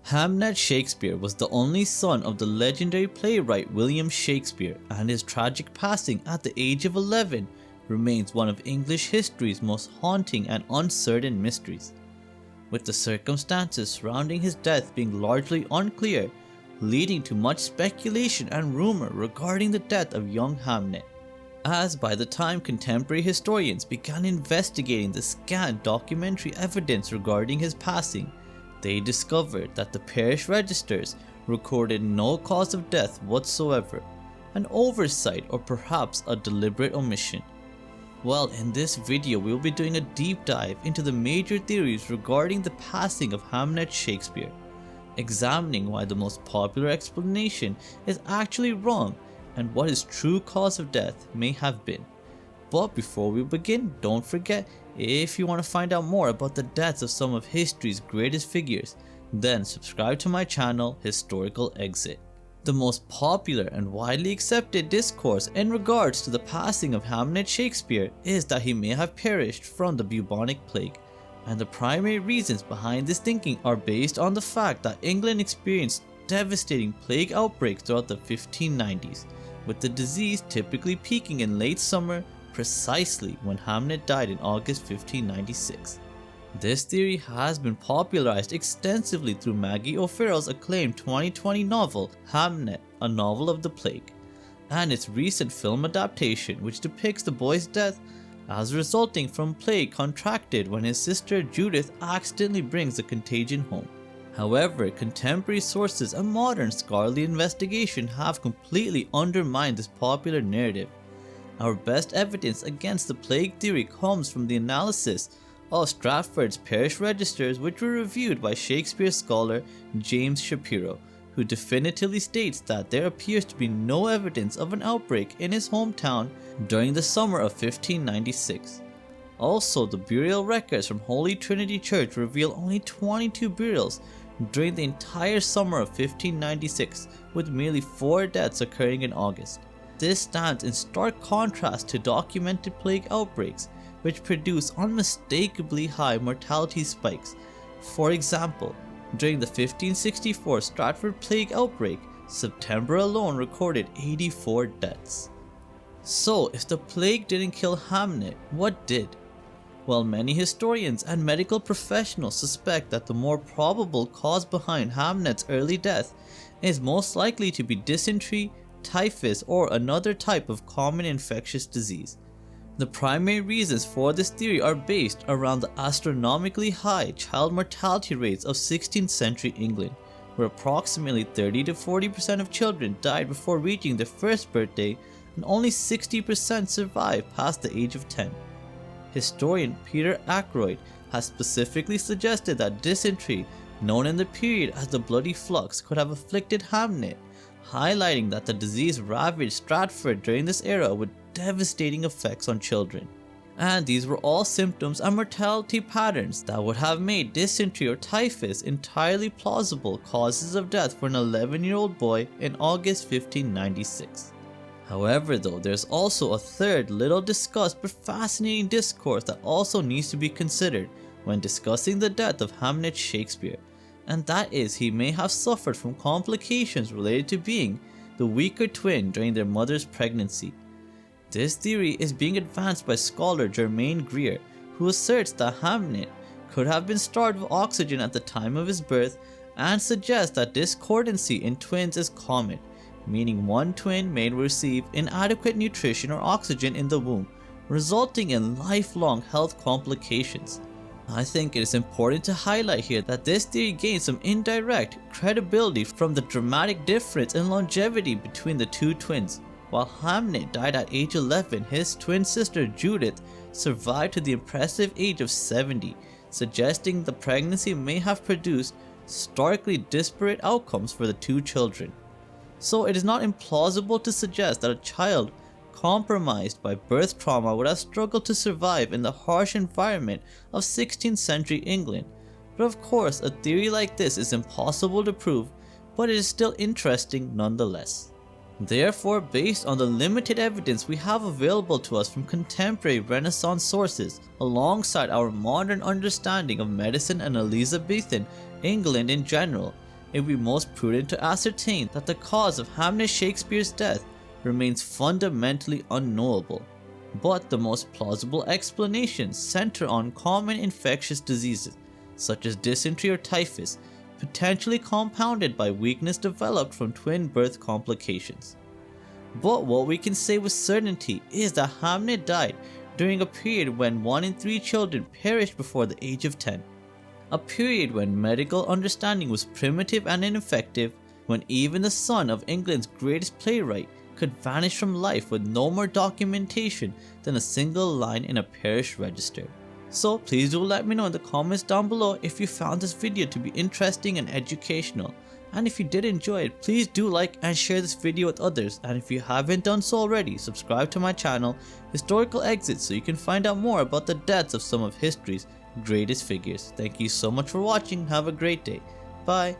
Hamnet Shakespeare was the only son of the legendary playwright William Shakespeare, and his tragic passing at the age of 11 remains one of English history's most haunting and uncertain mysteries, with the circumstances surrounding his death being largely unclear, leading to much speculation and rumor regarding the death of young Hamnet. As by the time contemporary historians began investigating the scant documentary evidence regarding his passing, they discovered that the parish registers recorded no cause of death whatsoever, an oversight or perhaps a deliberate omission. Well, in this video we will be doing a deep dive into the major theories regarding the passing of Hamnet Shakespeare, examining why the most popular explanation is actually wrong and what his true cause of death may have been. But before we begin, don't forget, if you want to find out more about the deaths of some of history's greatest figures, then subscribe to my channel, Historical Exit. The most popular and widely accepted discourse in regards to the passing of Hamnet Shakespeare is that he may have perished from the bubonic plague, and the primary reasons behind this thinking are based on the fact that England experienced devastating plague outbreaks throughout the 1590s, with the disease typically peaking in late summer, precisely when Hamnet died in August 1596. This theory has been popularized extensively through Maggie O'Farrell's acclaimed 2020 novel Hamnet, a Novel of the Plague, and its recent film adaptation, which depicts the boy's death as resulting from plague contracted when his sister Judith accidentally brings the contagion home. However, contemporary sources and modern scholarly investigation have completely undermined this popular narrative. Our best evidence against the plague theory comes from the analysis of Stratford's parish registers, which were reviewed by Shakespeare scholar James Shapiro, who definitively states that there appears to be no evidence of an outbreak in his hometown during the summer of 1596. Also, the burial records from Holy Trinity Church reveal only 22 burials during the entire summer of 1596, with merely 4 deaths occurring in August. This stands in stark contrast to documented plague outbreaks, which produce unmistakably high mortality spikes. For example, during the 1564 Stratford plague outbreak, September alone recorded 84 deaths. So, if the plague didn't kill Hamnet, what did? Well, many historians and medical professionals suspect that the more probable cause behind Hamnet's early death is most likely to be dysentery, typhus, or another type of common infectious disease. The primary reasons for this theory are based around the astronomically high child mortality rates of 16th century England, where approximately 30 to 40% of children died before reaching their first birthday and only 60% survived past the age of 10. Historian Peter Ackroyd has specifically suggested that dysentery, known in the period as the Bloody Flux, could have afflicted Hamnet, highlighting that the disease ravaged Stratford during this era with devastating effects on children. And these were all symptoms and mortality patterns that would have made dysentery or typhus entirely plausible causes of death for an 11-year-old boy in August 1596. However though, there's also a third little discussed but fascinating discourse that also needs to be considered when discussing the death of Hamnet Shakespeare, and that is he may have suffered from complications related to being the weaker twin during their mother's pregnancy. This theory is being advanced by scholar Germaine Greer, who asserts that Hamnet could have been starved of oxygen at the time of his birth and suggests that discordancy in twins is common, meaning one twin may receive inadequate nutrition or oxygen in the womb, resulting in lifelong health complications. I think it is important to highlight here that this theory gains some indirect credibility from the dramatic difference in longevity between the two twins. While Hamnet died at age 11, his twin sister Judith survived to the impressive age of 70, suggesting the pregnancy may have produced starkly disparate outcomes for the two children. So it is not implausible to suggest that a child compromised by birth trauma would have struggled to survive in the harsh environment of 16th century England. But of course, a theory like this is impossible to prove, but it is still interesting nonetheless. Therefore, based on the limited evidence we have available to us from contemporary Renaissance sources, alongside our modern understanding of medicine and Elizabethan England in general, it would be most prudent to ascertain that the cause of Hamnet Shakespeare's death remains fundamentally unknowable. But the most plausible explanations center on common infectious diseases such as dysentery or typhus, potentially compounded by weakness developed from twin birth complications. But what we can say with certainty is that Hamnet died during a period when 1 in 3 children perished before the age of 10. A period when medical understanding was primitive and ineffective, when even the son of England's greatest playwright could vanish from life with no more documentation than a single line in a parish register. So please do let me know in the comments down below if you found this video to be interesting and educational. And if you did enjoy it, please do like and share this video with others, and if you haven't done so already, subscribe to my channel, Historical Exits, so you can find out more about the deaths of some of history's greatest figures. Thank you so much for watching, have a great day, bye.